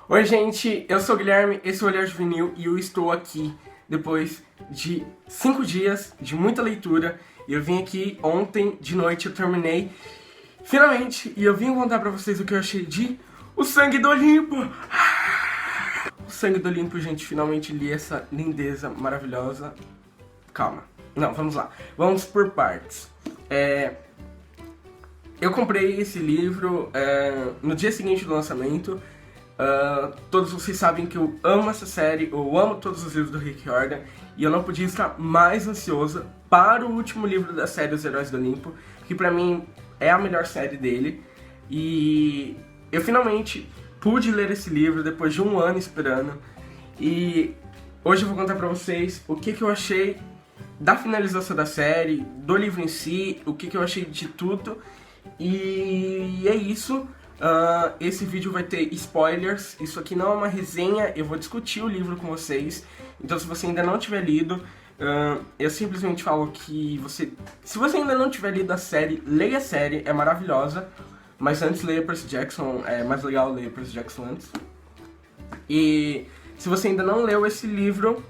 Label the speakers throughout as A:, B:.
A: Oi gente, eu sou o Guilherme, esse é o Olhar Juvenil e eu estou aqui depois de 5 dias de muita leitura. Eu vim aqui ontem de noite, eu terminei finalmente e eu vim contar pra vocês o que eu achei de O Sangue do Olimpo. O Sangue do Olimpo, gente, finalmente li essa lindeza maravilhosa. Calma, não, vamos lá, vamos por partes. Eu comprei esse livro no dia seguinte do lançamento. Todos vocês sabem que eu amo essa série, eu amo todos os livros do Rick Riordan e eu não podia estar mais ansioso para o último livro da série Os Heróis do Olimpo, que pra mim é a melhor série dele. E eu finalmente pude ler esse livro depois de um ano esperando. E hoje eu vou contar pra vocês o que eu achei da finalização da série, do livro em si, o que eu achei de tudo. E é isso. Esse vídeo vai ter spoilers, isso aqui não é uma resenha, eu vou discutir o livro com vocês. Então se você ainda não tiver lido, eu simplesmente falo que se você ainda não tiver lido a série, leia a série, é maravilhosa. Mas antes leia Percy Jackson, é mais legal ler Percy Jackson antes. E se você ainda não leu esse livro,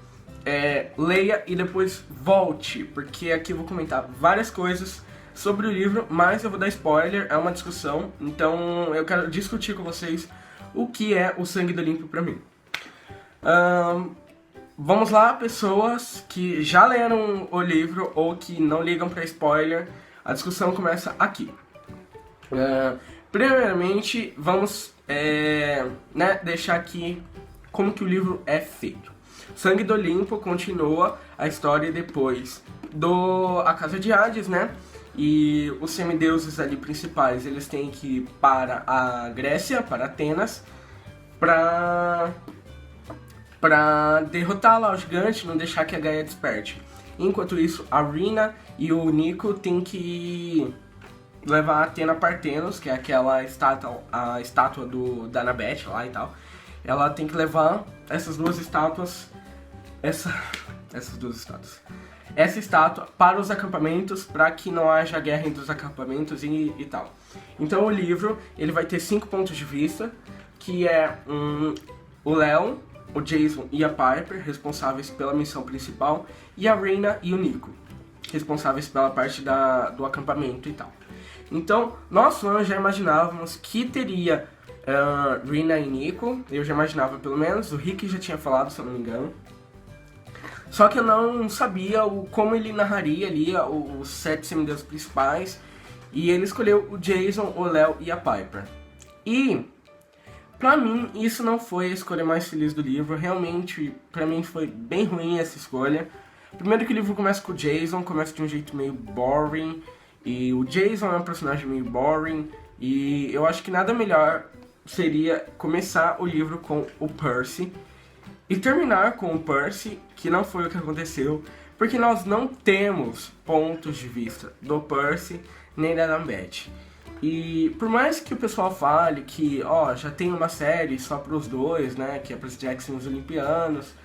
A: leia e depois volte, porque aqui eu vou comentar várias coisas sobre o livro, mas eu vou dar spoiler, é uma discussão, então eu quero discutir com vocês o que é O Sangue do Olimpo pra mim. Vamos lá, pessoas que já leram o livro ou que não ligam pra spoiler, a discussão começa aqui. Primeiramente, vamos deixar aqui como que o livro é feito. Sangue do Olimpo continua a história depois A Casa de Hades, né? E os semideuses ali principais, eles têm que ir para a Grécia, para Atenas, para derrotar lá o gigante, não deixar que a Gaia desperte. Enquanto isso, a Rina e o Nico têm que levar a Athena Parthenos, que é aquela estátua, a estátua da Annabeth lá e tal. Ela tem que levar essas duas estátuas, essa estátua para os acampamentos, para que não haja guerra entre os acampamentos e tal. Então o livro ele vai ter 5 pontos de vista, que é o Léo, o Jason e a Piper, responsáveis pela missão principal, e a Rina e o Nico, responsáveis pela parte do acampamento e tal. Então, nós fãs já imaginávamos que teria Rina e Nico, eu já imaginava pelo menos, o Rick já tinha falado, se eu não me engano. Só que eu não sabia como ele narraria ali os 7 semideuses principais. E ele escolheu o Jason, o Léo e a Piper. E, pra mim, isso não foi a escolha mais feliz do livro. Realmente, pra mim foi bem ruim essa escolha. Primeiro que o livro começa com o Jason, começa de um jeito meio boring. E o Jason é um personagem meio boring. E eu acho que nada melhor seria começar o livro com o Percy e terminar com o Percy, que não foi o que aconteceu, porque nós não temos pontos de vista do Percy nem da Annabeth. E por mais que o pessoal fale que já tem uma série só para os dois, né, que é Percy Jackson e os Olimpianos,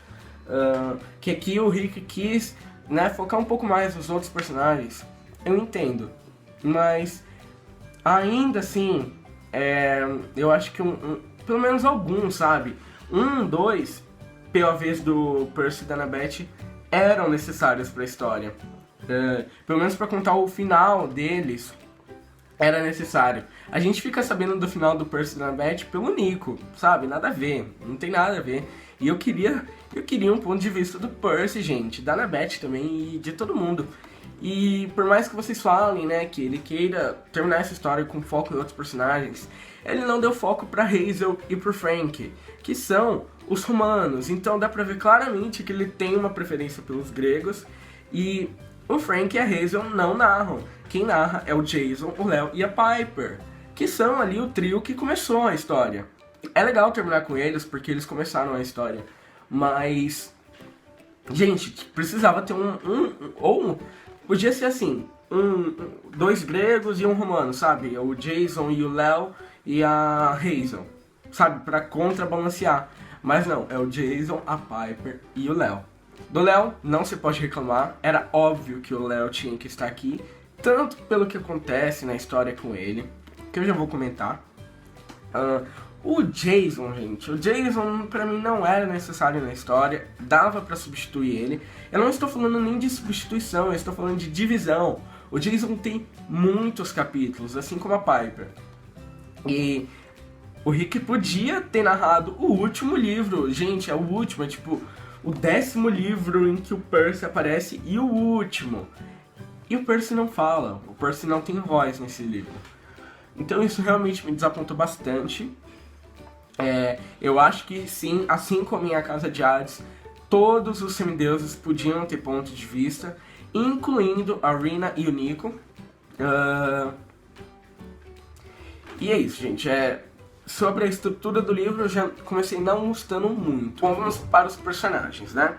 A: que aqui o Rick quis, né, focar um pouco mais nos outros personagens, eu entendo, mas ainda assim, eu acho que pelo menos alguns, sabe, 1, 2 POVs do Percy e da Annabeth eram necessários para a história. Pelo menos para contar o final deles, era necessário. A gente fica sabendo do final do Percy e da Annabeth pelo Nico, sabe? Nada a ver, não tem nada a ver. E eu queria um ponto de vista do Percy, gente, da Annabeth também e de todo mundo. E por mais que vocês falem, né, que ele queira terminar essa história com foco em outros personagens, ele não deu foco pra Hazel e pro Frank, que são os romanos. Então dá pra ver claramente que ele tem uma preferência pelos gregos. E o Frank e a Hazel não narram. Quem narra é o Jason, o Léo e a Piper, que são ali o trio que começou a história. É legal terminar com eles, porque eles começaram a história. Mas, gente, precisava ter podia ser assim, 2 gregos e um romano, sabe? O Jason e o Léo e a Hazel, sabe? Pra contrabalancear. Mas não, é o Jason, a Piper e o Léo. Do Léo não se pode reclamar, era óbvio que o Léo tinha que estar aqui, tanto pelo que acontece na história com ele, que eu já vou comentar. O Jason, gente, o Jason pra mim não era necessário na história, dava pra substituir ele. Eu não estou falando nem de substituição, eu estou falando de divisão. O Jason tem muitos capítulos, assim como a Piper. E o Rick podia ter narrado o último livro, gente, é o último, é tipo o 10º livro em que o Percy aparece e o último. E o Percy não fala, o Percy não tem voz nesse livro. Então isso realmente me desapontou bastante. Eu acho que sim, assim como em A Casa de Hades, todos os semideuses podiam ter ponto de vista, incluindo a Rina e o Nico. E é isso, gente. Sobre a estrutura do livro, eu já comecei não gostando muito. Bom, vamos para os personagens, né?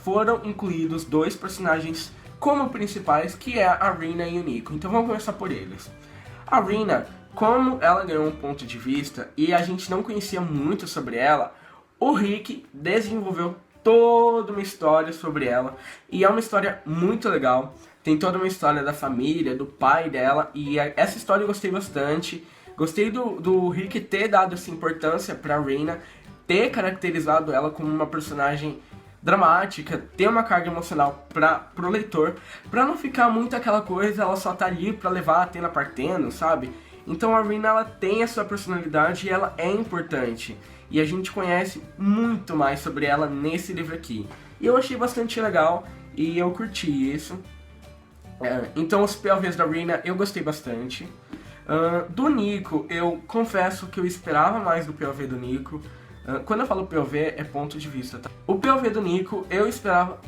A: Foram incluídos 2 personagens como principais, que é a Rina e o Nico. Então vamos começar por eles. A Rina, como ela ganhou um ponto de vista e a gente não conhecia muito sobre ela, o Rick desenvolveu toda uma história sobre ela. E é uma história muito legal. Tem toda uma história da família, do pai dela. E essa história eu gostei bastante. Gostei do Rick ter dado essa importância pra Rina, ter caracterizado ela como uma personagem dramática, ter uma carga emocional pro leitor, pra não ficar muito aquela coisa, ela só tá ali pra levar a Athena partendo, sabe? Então a Rina, ela tem a sua personalidade e ela é importante. E a gente conhece muito mais sobre ela nesse livro aqui. E eu achei bastante legal e eu curti isso. Então os POVs da Rina eu gostei bastante. Do Nico, eu confesso que eu esperava mais do POV do Nico. Quando eu falo POV, é ponto de vista, tá? O POV do Nico, eu esperava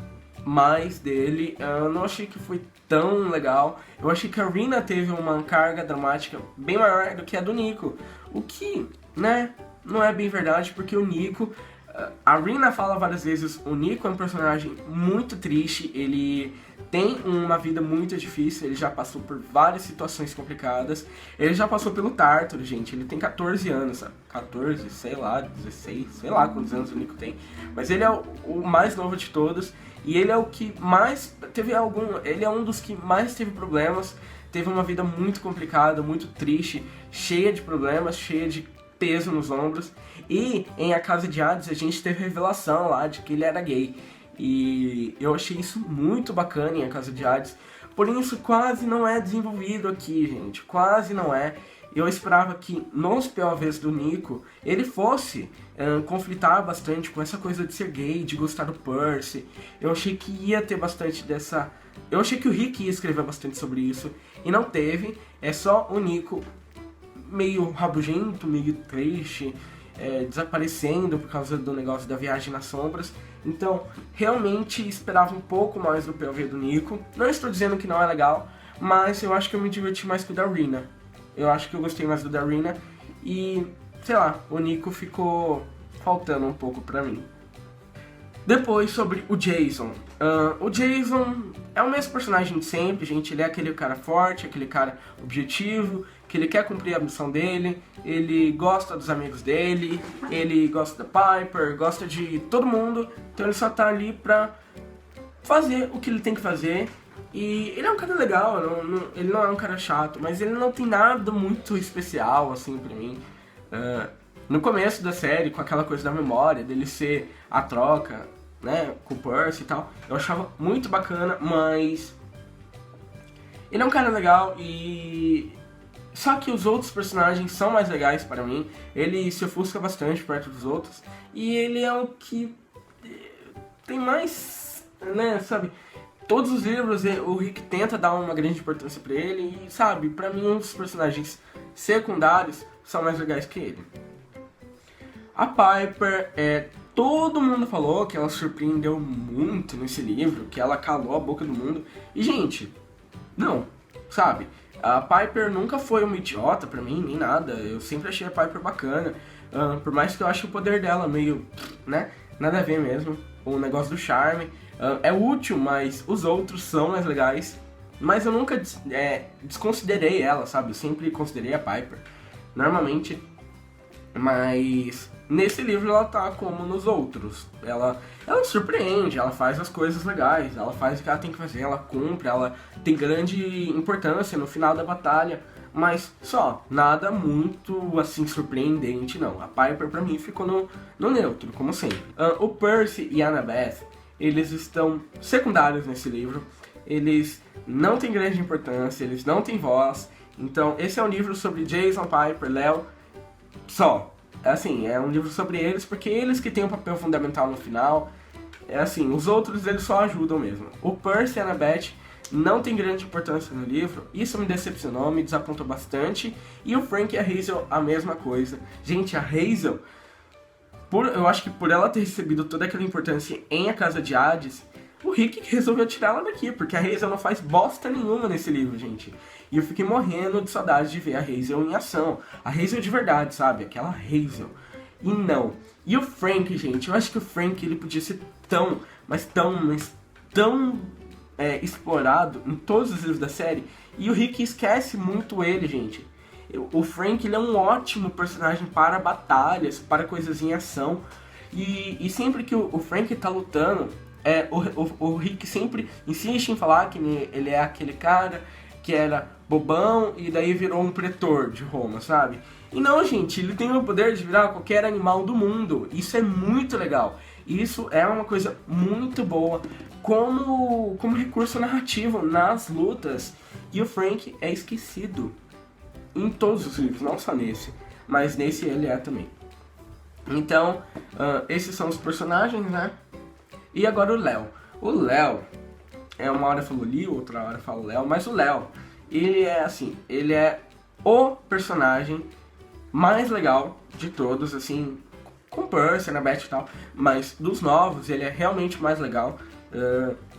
A: mais dele. Eu não achei que foi tão legal. Eu achei que a Rina teve uma carga dramática bem maior do que a do Nico. O que, né, não é bem verdade, porque o Nico... A Rina fala várias vezes, o Nico é um personagem muito triste, ele tem uma vida muito difícil, ele já passou por várias situações complicadas, ele já passou pelo Tártaro, gente, ele tem 14 anos, sabe? 14, sei lá, 16, sei lá quantos anos o Nico tem, mas ele é o mais novo de todos, e ele é o que mais ele é um dos que mais teve problemas, teve uma vida muito complicada, muito triste, cheia de problemas, cheia de peso nos ombros. E em A Casa de Hades a gente teve a revelação lá de que ele era gay. E eu achei isso muito bacana em A Casa de Hades. Porém isso quase não é desenvolvido aqui, gente. Quase não é. Eu esperava que nos POVs do Nico ele fosse conflitar bastante com essa coisa de ser gay, de gostar do Percy. Eu achei que ia ter bastante dessa... Eu achei que o Rick ia escrever bastante sobre isso. E não teve. É só o Nico meio rabugento, meio triste, desaparecendo por causa do negócio da viagem nas sombras. Então, realmente esperava um pouco mais do POV do Nico. Não estou dizendo que não é legal, mas eu acho que eu me diverti mais com o da Rina. Eu acho que eu gostei mais do da Rina e, sei lá, o Nico ficou faltando um pouco pra mim. Depois, sobre o Jason. O Jason é o mesmo personagem de sempre, gente. Ele é aquele cara forte, aquele cara objetivo, que ele quer cumprir a missão dele, ele gosta dos amigos dele, ele gosta da Piper, gosta de todo mundo, então ele só tá ali pra fazer o que ele tem que fazer. E ele é um cara legal, ele não é um cara chato, mas ele não tem nada muito especial, assim, pra mim. No começo da série, com aquela coisa da memória, dele ser a troca, né, com o Percy e tal, eu achava muito bacana, mas ele é um cara legal e... Só que os outros personagens são mais legais para mim, ele se ofusca bastante perto dos outros, e ele é o que tem mais, né, sabe, todos os livros o Rick tenta dar uma grande importância pra ele, e sabe, pra mim os personagens secundários são mais legais que ele. A Piper, todo mundo falou que ela surpreendeu muito nesse livro, que ela calou a boca do mundo, e gente, não, sabe, a Piper nunca foi uma idiota pra mim, nem nada, eu sempre achei a Piper bacana, por mais que eu ache o poder dela meio, né, nada a ver mesmo, o negócio do charme, é útil, mas os outros são mais legais, mas eu nunca desconsiderei ela, sabe, eu sempre considerei a Piper, normalmente, mas nesse livro ela tá como nos outros, ela surpreende, ela faz as coisas legais, ela faz o que ela tem que fazer, ela cumpre, ela tem grande importância no final da batalha, mas só, nada muito assim surpreendente não. A Piper pra mim ficou no neutro, como sempre. O Percy e a Annabeth, eles estão secundários nesse livro, eles não têm grande importância, eles não têm voz, então esse é um livro sobre Jason, Piper, Léo, só. Assim, é um livro sobre eles, porque eles que têm um papel fundamental no final. É assim, os outros eles só ajudam mesmo. O Percy e a Annabeth não tem grande importância no livro, isso me decepcionou, me desapontou bastante. E o Frank e a Hazel, a mesma coisa. Gente, a Hazel, eu acho que por ela ter recebido toda aquela importância em A Casa de Hades, o Rick resolveu tirar ela daqui, porque a Hazel não faz bosta nenhuma nesse livro, gente. E eu fiquei morrendo de saudade de ver a Hazel em ação. A Hazel de verdade, sabe? Aquela Hazel. E não. E o Frank, gente, eu acho que o Frank ele podia ser tão explorado em todos os livros da série. E o Rick esquece muito ele, gente. O Frank ele é um ótimo personagem para batalhas, para coisas em ação. E sempre que o Frank tá lutando, o Rick sempre insiste em falar que ele é aquele cara que era bobão e daí virou um pretor de Roma, sabe? E não, gente, ele tem o poder de virar qualquer animal do mundo. Isso é muito legal. Isso é uma coisa muito boa como recurso narrativo nas lutas. E o Frank é esquecido em todos os livros, não só nesse, mas nesse ele é também. Então, esses são os personagens, né? E agora o Léo. O Léo, uma hora eu falo Lee, outra hora eu falo Léo, mas o Léo, ele é assim, ele é o personagem mais legal de todos, assim, com Percy, Annabeth e tal, mas dos novos, ele é realmente o mais legal.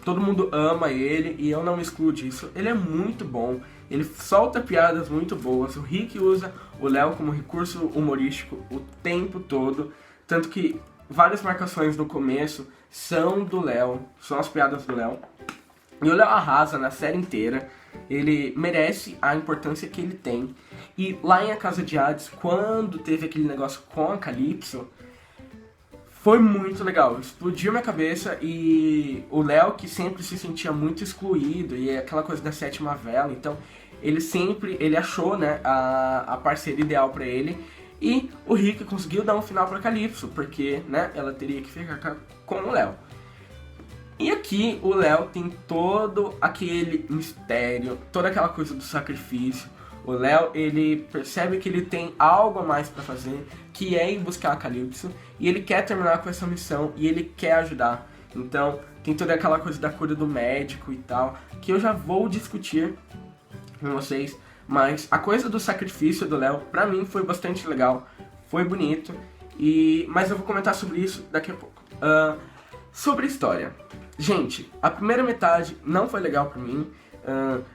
A: Todo mundo ama ele e eu não me excluo disso. Ele é muito bom, ele solta piadas muito boas. O Rick usa o Léo como recurso humorístico o tempo todo, tanto que várias marcações no começo são do Léo, são as piadas do Léo. E o Léo arrasa na série inteira, ele merece a importância que ele tem. E lá em A Casa de Hades, quando teve aquele negócio com a Calypso, foi muito legal, explodiu minha cabeça. E o Léo, que sempre se sentia muito excluído, e é aquela coisa da sétima vela, então ele achou, né, a parceira ideal pra ele. E o Rick conseguiu dar um final pra Calypso, porque, né, ela teria que ficar com o Léo. E aqui o Léo tem todo aquele mistério, toda aquela coisa do sacrifício. O Léo, ele percebe que ele tem algo a mais pra fazer, que é ir buscar a Calypso, e ele quer terminar com essa missão, e ele quer ajudar. Então, tem toda aquela coisa da cura do médico e tal, que eu já vou discutir com vocês. Mas a coisa do sacrifício do Léo, pra mim, foi bastante legal, foi bonito, mas eu vou comentar sobre isso daqui a pouco. Sobre a história. Gente, a primeira metade não foi legal pra mim.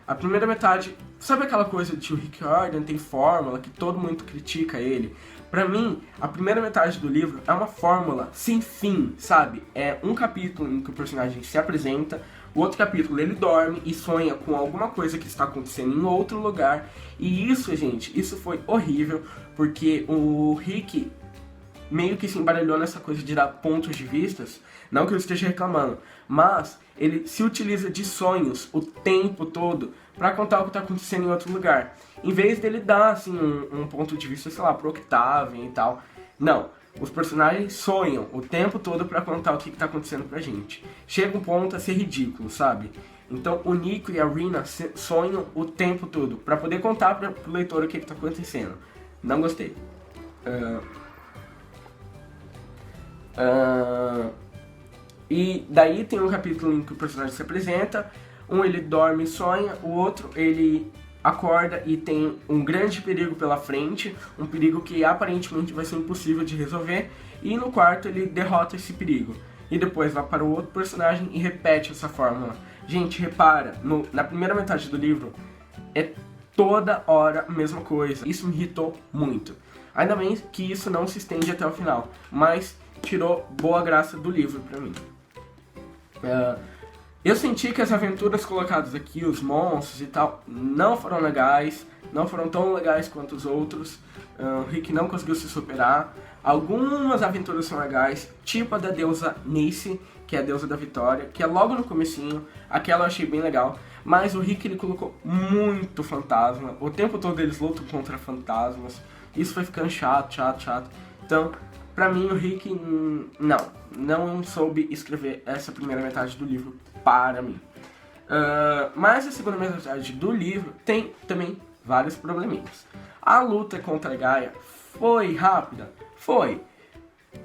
A: A primeira metade, sabe aquela coisa de o Rick Riordan tem fórmula, que todo mundo critica ele? Pra mim, a primeira metade do livro é uma fórmula sem fim, sabe? É um capítulo em que o personagem se apresenta, o outro capítulo ele dorme e sonha com alguma coisa que está acontecendo em outro lugar. E isso, gente, isso foi horrível, porque o Rick meio que se embaralhou nessa coisa de dar pontos de vistas. Não que eu esteja reclamando, mas ele se utiliza de sonhos o tempo todo pra contar o que tá acontecendo em outro lugar. Em vez dele dar, assim, um ponto de vista, sei lá, pro Octavian e tal. Não, os personagens sonham o tempo todo pra contar o que tá acontecendo pra gente. Chega um ponto a ser ridículo, sabe? Então o Nico e a Rina sonham o tempo todo pra poder contar pro leitor o que tá acontecendo. Não gostei. E daí tem um capítulo em que o personagem se apresenta. Um ele dorme e sonha, o outro ele acorda e tem um grande perigo pela frente, um perigo que aparentemente vai ser impossível de resolver, e no quarto ele derrota esse perigo. E depois vai para o outro personagem e repete essa fórmula. Gente, repara, na primeira metade do livro é toda hora a mesma coisa. Isso me irritou muito. Ainda bem que isso não se estende até o final, mas tirou boa graça do livro pra mim. Eu senti que as aventuras colocadas aqui, os monstros e tal, não foram legais, não foram tão legais quanto os outros. O Rick não conseguiu se superar. Algumas aventuras são legais, tipo a da deusa Nice, que é a deusa da vitória, que é logo no comecinho. Aquela eu achei bem legal. Mas o Rick, ele colocou muito fantasma. O tempo todo eles lutam contra fantasmas. Isso foi ficando chato. Então, pra mim, o Rick não soube escrever essa primeira metade do livro para mim. Mas a segunda metade do livro tem também vários probleminhas. A luta contra a Gaia foi rápida? Foi.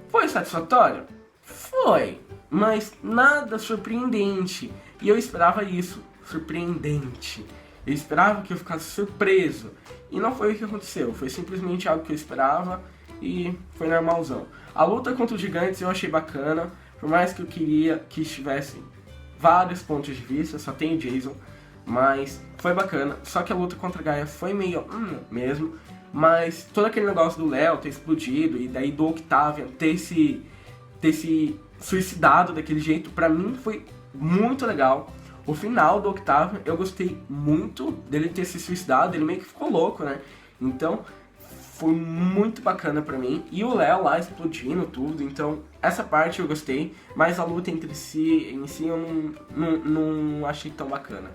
A: Foi satisfatória? Foi. Mas nada surpreendente. E eu esperava isso, surpreendente. Eu esperava que eu ficasse surpreso. E não foi o que aconteceu. Foi simplesmente algo que eu esperava e foi normalzão. A luta contra os gigantes eu achei bacana. Por mais que eu queria que estivessem vários pontos de vista, só tem o Jason. Mas foi bacana. Só que a luta contra a Gaia foi meio mesmo. Mas todo aquele negócio do Léo ter explodido e daí do Octavian ter se suicidado daquele jeito, pra mim foi muito legal. O final do Octavian, eu gostei muito dele ter se suicidado, ele meio que ficou louco, né? Então, foi muito bacana pra mim. E o Léo lá explodindo tudo, então essa parte eu gostei, mas a luta em si eu não achei tão bacana.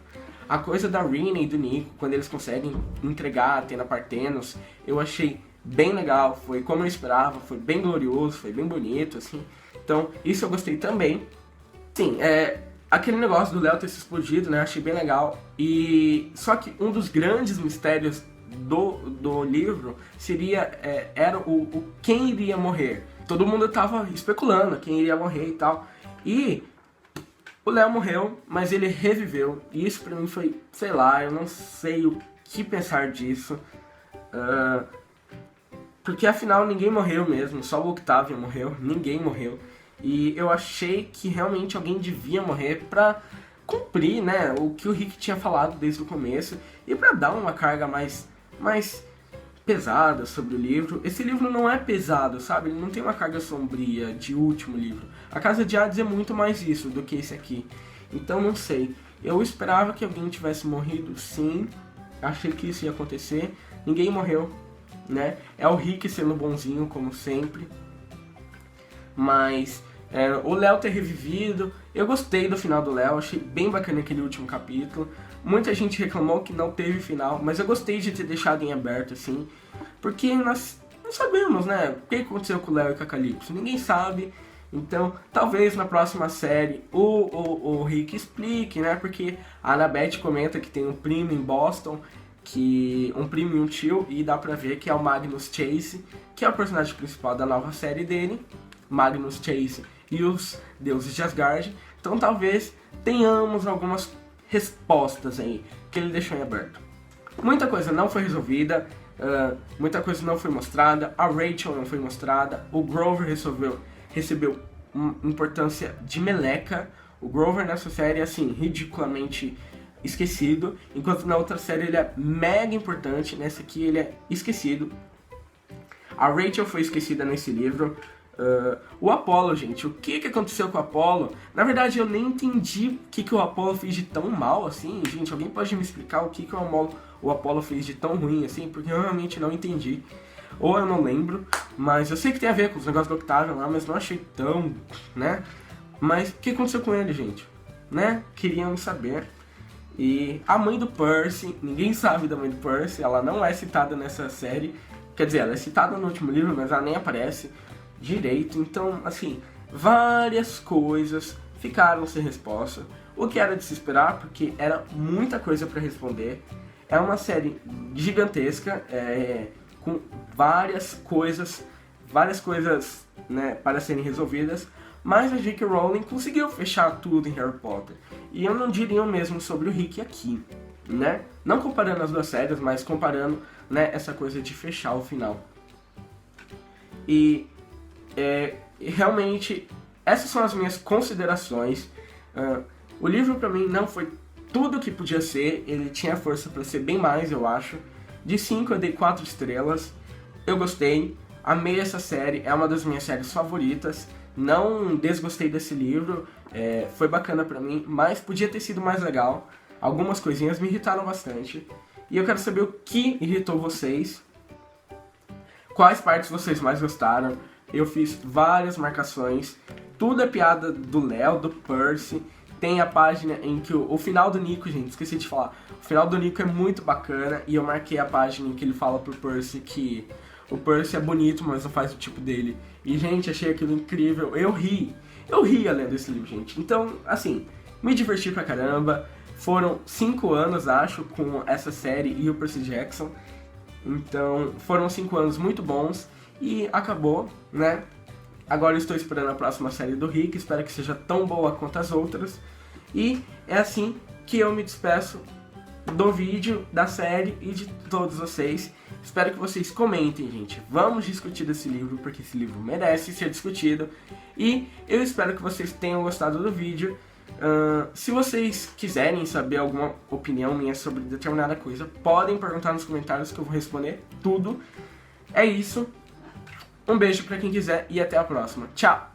A: A coisa da Rina e do Nico, quando eles conseguem entregar a Athena Parthenos, eu achei bem legal, foi como eu esperava, foi bem glorioso, foi bem bonito, assim. Então, isso eu gostei também. Sim, aquele negócio do Léo ter se explodido, né, achei bem legal. E só que um dos grandes mistérios do livro era o quem iria morrer. Todo mundo tava especulando quem iria morrer e tal. E o Léo morreu, mas ele reviveu. E isso pra mim foi, sei lá, eu não sei o que pensar disso. Porque afinal ninguém morreu mesmo, só o Octavian morreu, ninguém morreu. E eu achei que realmente alguém devia morrer pra cumprir, né, o que o Rick tinha falado desde o começo. E pra dar uma carga mais pesada sobre o livro. Esse livro não é pesado, sabe? Ele não tem uma carga sombria de último livro. A Casa de Hades é muito mais isso do que esse aqui. Então não sei. Eu esperava que alguém tivesse morrido, sim. Achei que isso ia acontecer. Ninguém morreu, né? É o Rick sendo bonzinho, como sempre. Mas o Léo ter revivido, eu gostei do final do Léo, achei bem bacana aquele último capítulo. Muita gente reclamou que não teve final, mas eu gostei de ter deixado em aberto assim, porque nós não sabemos, né, o que aconteceu com o Léo e com a Calypso, ninguém sabe. Então, talvez na próxima série o Rick explique, né, porque a Annabeth comenta que tem um primo em Boston, um primo e um tio, e dá pra ver que é o Magnus Chase, que é o personagem principal da nova série dele, Magnus Chase e os deuses de Asgard. Então talvez tenhamos algumas respostas aí que ele deixou em aberto. Muita coisa não foi resolvida, muita coisa não foi mostrada, a Rachel não foi mostrada, o Grover recebeu uma importância de meleca. O Grover nessa série é assim, ridiculamente esquecido, enquanto na outra série ele é mega importante, nessa aqui ele é esquecido. A Rachel foi esquecida nesse livro. O Apollo, gente, o que aconteceu com o Apollo? Na verdade eu nem entendi o que o Apollo fez de tão mal assim. Gente, alguém pode me explicar o que o Apollo fez de tão ruim assim? Porque eu realmente não entendi. Ou eu não lembro, mas eu sei que tem a ver com os negócios do Octavian lá, mas não achei tão, né? Mas o que aconteceu com ele, gente? Né? Queríamos saber. E a mãe do Percy, ninguém sabe da mãe do Percy, ela não é citada nessa série. Quer dizer, ela é citada no último livro, mas ela nem aparece direito. Então, assim, várias coisas ficaram sem resposta. O que era de se esperar, porque era muita coisa para responder. É uma série gigantesca, com várias coisas, né, para serem resolvidas. Mas a J.K. Rowling conseguiu fechar tudo em Harry Potter. E eu não diria o mesmo sobre o Rick aqui, né? Não comparando as duas séries, mas comparando, né, essa coisa de fechar o final. E realmente, essas são as minhas considerações. O livro pra mim não foi tudo o que podia ser, ele tinha força pra ser bem mais, eu acho. De 5 eu dei 4 estrelas, eu gostei. Amei essa série, é uma das minhas séries favoritas. Não desgostei desse livro, foi bacana pra mim, mas podia ter sido mais legal. Algumas coisinhas me irritaram bastante. E eu quero saber o que irritou vocês. Quais partes vocês mais gostaram. Eu fiz várias marcações. Tudo é piada do Léo, do Percy. Tem a página em que o final do Nico, gente, esqueci de falar. O final do Nico é muito bacana. E eu marquei a página em que ele fala pro Percy que o Percy é bonito, mas não faz o tipo dele. E, gente, achei aquilo incrível. Eu ri lendo esse livro, gente. Então, assim, me diverti pra caramba. Foram 5 anos, acho, com essa série e o Percy Jackson. Então, foram 5 anos muito bons. E acabou, né? Agora eu estou esperando a próxima série do Rick. Espero que seja tão boa quanto as outras. E é assim que eu me despeço do vídeo, da série e de todos vocês. Espero que vocês comentem, gente. Vamos discutir desse livro, porque esse livro merece ser discutido. E eu espero que vocês tenham gostado do vídeo. Se vocês quiserem saber alguma opinião minha sobre determinada coisa, podem perguntar nos comentários que eu vou responder tudo. É isso. Um beijo pra quem quiser e até a próxima. Tchau!